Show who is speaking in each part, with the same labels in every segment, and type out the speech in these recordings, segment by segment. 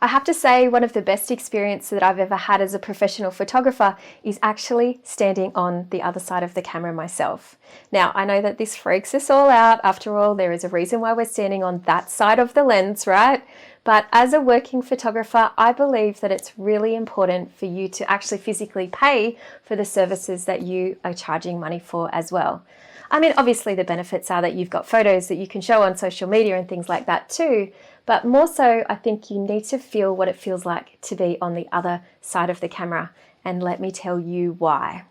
Speaker 1: I have to say one of the best experiences that I've ever had as a professional photographer is actually standing on the other side of the camera myself. Now, I know that this freaks us all out. After all, there is a reason why we're standing on that side of the lens, right? But as a working photographer, I believe that it's really important for you to actually physically pay for the services that you are charging money for as well. I mean, obviously the benefits are that you've got photos that you can show on social media and things like that too. But more so, I think you need to feel what it feels like to be on the other side of the camera. And let me tell you why.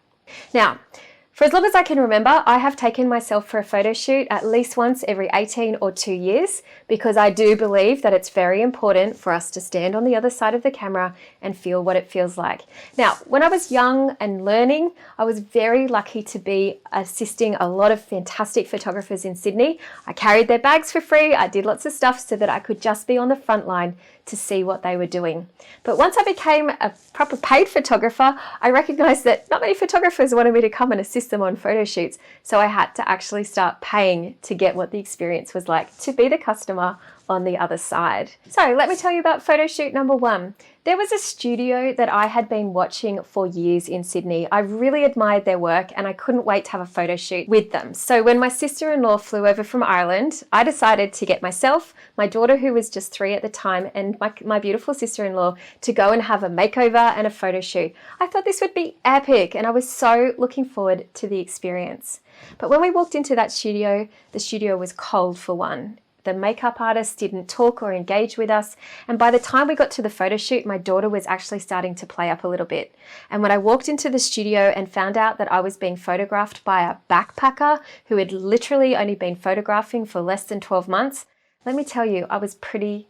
Speaker 1: Now, for as long as I can remember, I have taken myself for a photo shoot at least once every 18 or 2 years, because I do believe that it's very important for us to stand on the other side of the camera and feel what it feels like. Now, when I was young and learning, I was very lucky to be assisting a lot of fantastic photographers in Sydney. I carried their bags for free. I did lots of stuff so that I could just be on the front line to see what they were doing. But once I became a proper paid photographer, I recognized that not many photographers wanted me to come and assist them on photo shoots. So I had to actually start paying to get what the experience was like to be the customer on the other side. So let me tell you about photo shoot number one. There was a studio that I had been watching for years in Sydney. I really admired their work and I couldn't wait to have a photo shoot with them. So when my sister-in-law flew over from Ireland, I decided to get myself, my daughter who was just 3 at the time, and my beautiful sister-in-law to go and have a makeover and a photo shoot. I thought this would be epic and I was so looking forward to the experience. But when we walked into that studio, the studio was cold for one. The makeup artist didn't talk or engage with us. And by the time we got to the photo shoot, my daughter was actually starting to play up a little bit. And when I walked into the studio and found out that I was being photographed by a backpacker who had literally only been photographing for less than 12 months, let me tell you, I was pretty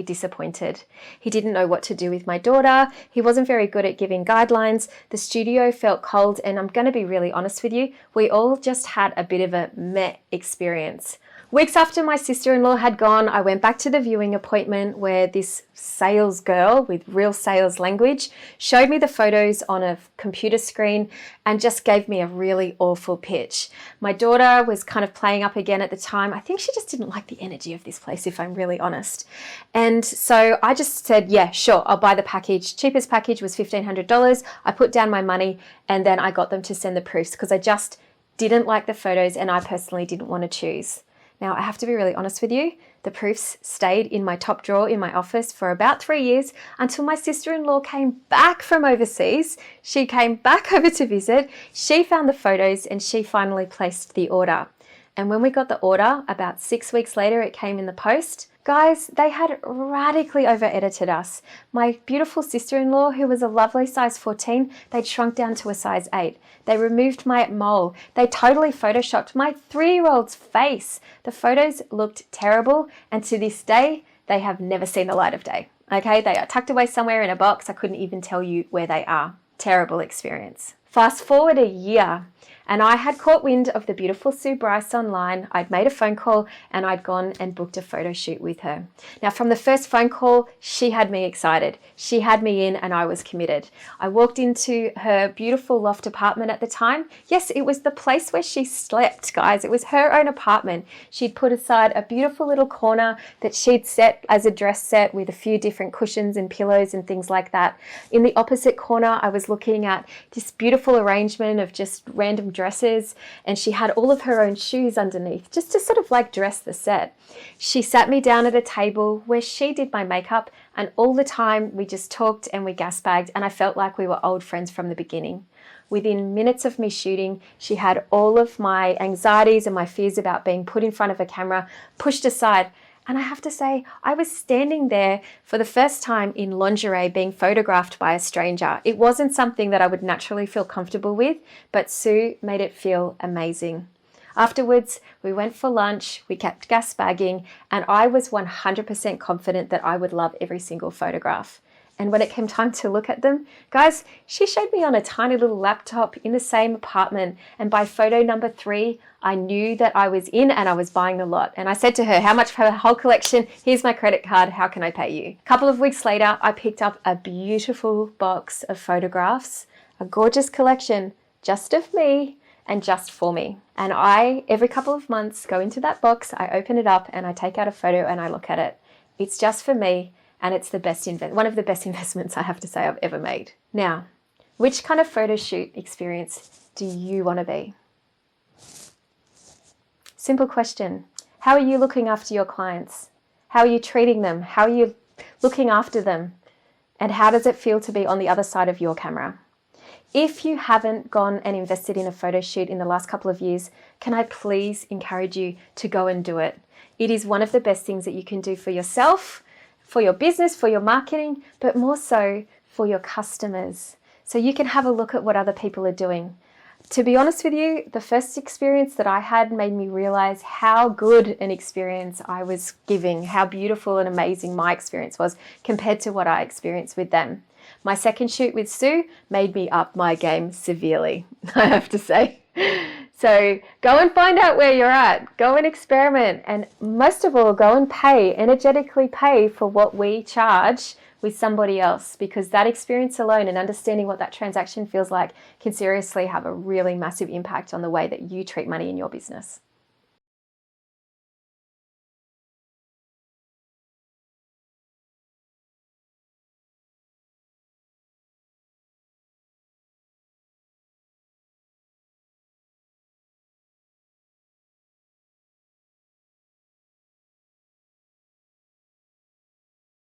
Speaker 1: disappointed. He didn't know what to do with my daughter. He wasn't very good at giving guidelines. The studio felt cold, and I'm going to be really honest with you, we all just had a bit of a meh experience. Weeks after my sister-in-law had gone, I went back to the viewing appointment where this sales girl with real sales language showed me the photos on a computer screen and just gave me a really awful pitch. My daughter was kind of playing up again at the time. I think she just didn't like the energy of this place, if I'm really honest. And so I just said, yeah, sure, I'll buy the package. Cheapest package was $1,500. I put down my money and then I got them to send the proofs because I just didn't like the photos and I personally didn't want to choose. Now, I have to be really honest with you. The proofs stayed in my top drawer in my office for about 3 years until my sister-in-law came back from overseas. She came back over to visit. She found the photos and she finally placed the order. And when we got the order, about 6 weeks later, it came in the post. Guys, they had radically over-edited us. My beautiful sister-in-law, who was a lovely size 14, they'd shrunk down to a size 8. They removed my mole. They totally photoshopped my 3-year-old's face. The photos looked terrible, and to this day, they have never seen the light of day. Okay, they are tucked away somewhere in a box. I couldn't even tell you where they are. Terrible experience. Fast forward a year, and I had caught wind of the beautiful Sue Bryce online. I'd made a phone call and I'd gone and booked a photo shoot with her. Now, from the first phone call, she had me excited. She had me in and I was committed. I walked into her beautiful loft apartment at the time. Yes, it was the place where she slept, guys. It was her own apartment. She'd put aside a beautiful little corner that she'd set as a dress set with a few different cushions and pillows and things like that. In the opposite corner, I was looking at this beautiful arrangement of just random dresses, and she had all of her own shoes underneath just to sort of like dress the set. She sat me down at a table where she did my makeup, and all the time we just talked and we gas-bagged, and I felt like we were old friends from the beginning. Within minutes of me shooting, she had all of my anxieties and my fears about being put in front of a camera pushed aside. And I have to say, I was standing there for the first time in lingerie being photographed by a stranger. It wasn't something that I would naturally feel comfortable with, but Sue made it feel amazing. Afterwards, we went for lunch, we kept gas bagging, and I was 100% confident that I would love every single photograph. And when it came time to look at them, guys, she showed me on a tiny little laptop in the same apartment. And by photo number 3, I knew that I was in and I was buying the lot. And I said to her, how much for her whole collection? Here's my credit card. How can I pay you? A couple of weeks later, I picked up a beautiful box of photographs, a gorgeous collection just of me and just for me. And I, every couple of months, go into that box, I open it up and I take out a photo and I look at it. It's just for me. and it's one of the best investments I have to say I've ever made. Now, which kind of photo shoot experience do you want to be? Simple question. How are you looking after your clients? How are you treating them? How are you looking after them? And how does it feel to be on the other side of your camera? If you haven't gone and invested in a photo shoot in the last couple of years, can I please encourage you to go and do it? It is one of the best things that you can do for yourself, for your business, for your marketing, but more so for your customers. So you can have a look at what other people are doing. To be honest with you, the first experience that I had made me realize how good an experience I was giving, how beautiful and amazing my experience was compared to what I experienced with them. My second shoot with Sue made me up my game severely, I have to say. So go and find out where you're at, go and experiment, and most of all, go and energetically pay for what we charge with somebody else, because that experience alone and understanding what that transaction feels like can seriously have a really massive impact on the way that you treat money in your business.